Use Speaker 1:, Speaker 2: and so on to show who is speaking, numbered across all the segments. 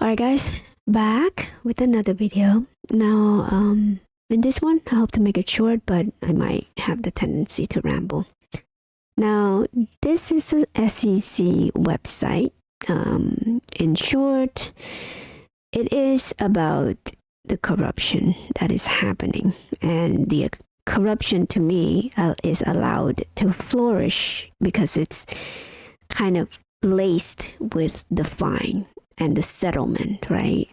Speaker 1: Alright guys, back with another video. Now, in this one, I hope to make it short, but I might have the tendency to ramble. Now, this is a SEC website. In short, it is about the corruption that is happening, and the corruption to me is allowed to flourish because it's kind of laced with the fine and the settlement, right?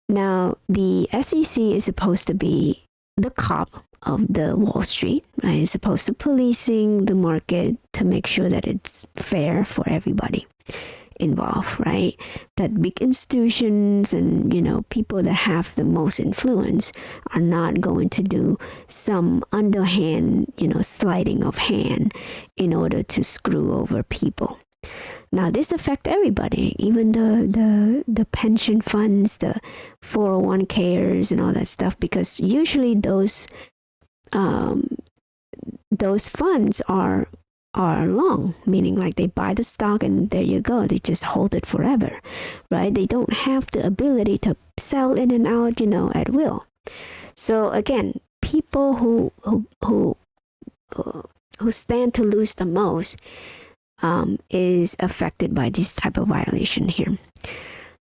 Speaker 1: Now, the SEC is supposed to be the cop of the Wall Street, right? It's supposed to policing the market to make sure that it's fair for everybody involved, right? That big institutions and, people that have the most influence are not going to do some underhand, sliding of hand in order to screw over people. Now, this affects everybody, even the pension funds, the 401kers and all that stuff, because usually those funds are long, meaning like they buy the stock and there you go, they just hold it forever, right? They don't have the ability to sell in and out, at will. So again, people who stand to lose the most is affected by this type of violation here.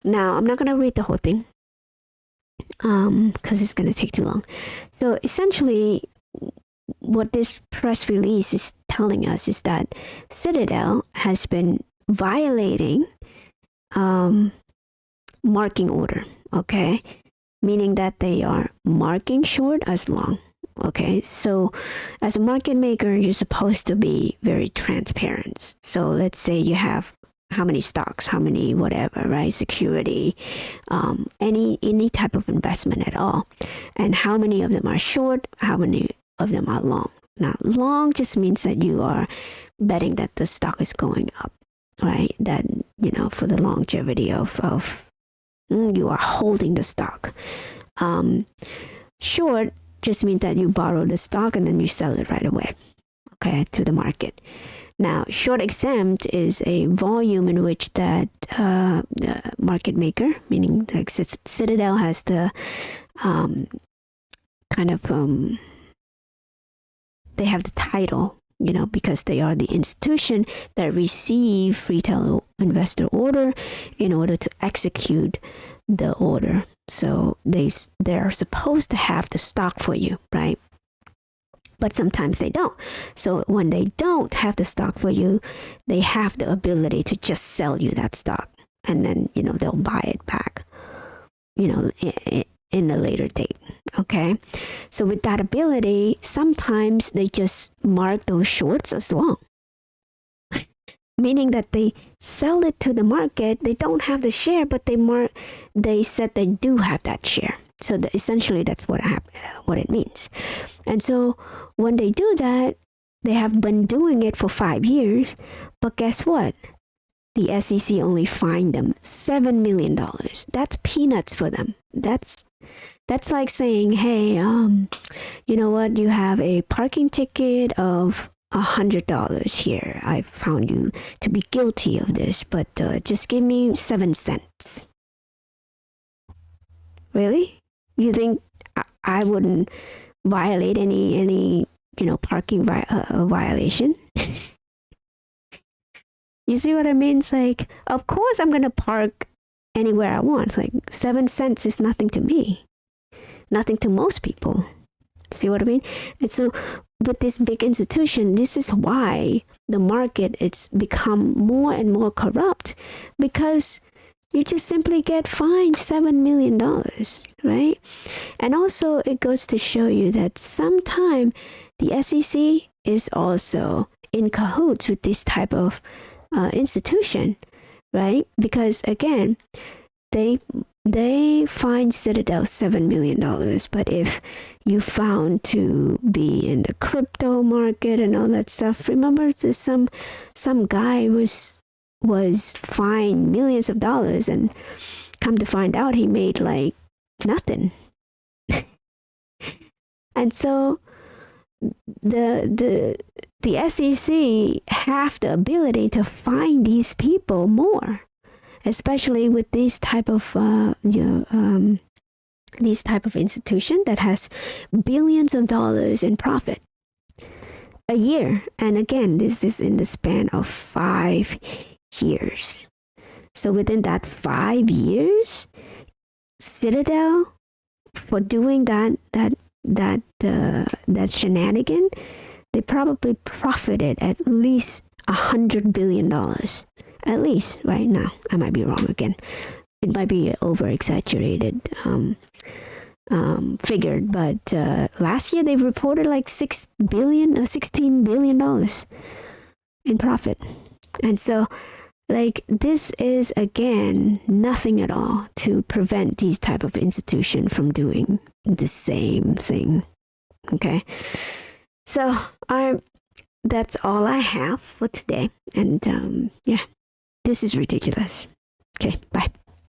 Speaker 1: Now, I'm not going to read the whole thing because it's going to take too long. So essentially, what this press release is telling us is that Citadel has been violating marking order, okay? Meaning that they are marking short as long. Okay, so as a market maker, you're supposed to be very transparent. So let's say you have how many stocks, how many whatever, right? Security, any type of investment at all, and how many of them are short, how many of them are long. Now, long just means that you are betting that the stock is going up, right? That for the longevity of you are holding the stock. Short just means that you borrow the stock and then you sell it right away, okay, to the market. Now, short exempt is a volume in which that the market maker, meaning the Citadel, has the they have the title, because they are the institution that receive retail investor order in order to execute the order. So they're supposed to have the stock for you, right? But sometimes they don't. So when they don't have the stock for you, they have the ability to just sell you that stock. And then, they'll buy it back, in a later date. Okay. So with that ability, sometimes they just mark those shorts as long. Meaning that they sell it to the market, they don't have the share, but they said they do have that share. So essentially that's what it means. And so when they do that, they have been doing it for 5 years, but guess what? The SEC only fined them $7 million. That's peanuts for them. That's like saying, hey, you know what? You have a parking ticket of $100 here. I found you to be guilty of this, but just give me 7 cents. Really? You think I wouldn't violate any parking violation? You see what I mean? It's like, of course I'm gonna park anywhere I want. It's like 7 cents is nothing to me, nothing to most people. See what I mean? And so with this big institution, this is why the market, it's become more and more corrupt, because you just simply get fined $7 million, right? And also it goes to show you that sometimes the SEC is also in cahoots with this type of institution, right? Because again, they find Citadel $7 million, but if you found to be in the crypto market and all that stuff, remember there's some guy was fined millions of dollars, and come to find out he made like nothing. And so the SEC have the ability to fine these people more, especially with these type of these type of institution that has billions of dollars in profit a year. And again, this is in the span of 5 years. So within that 5 years, Citadel, for doing that shenanigan, they probably profited at least $100 billion. At least right now. I might be wrong again. It might be over exaggerated figured, but last year they reported like $16 billion in profit. And so like this is again nothing at all to prevent these type of institution from doing the same thing. Okay, so that's all I have for today. And yeah, this is ridiculous. Okay.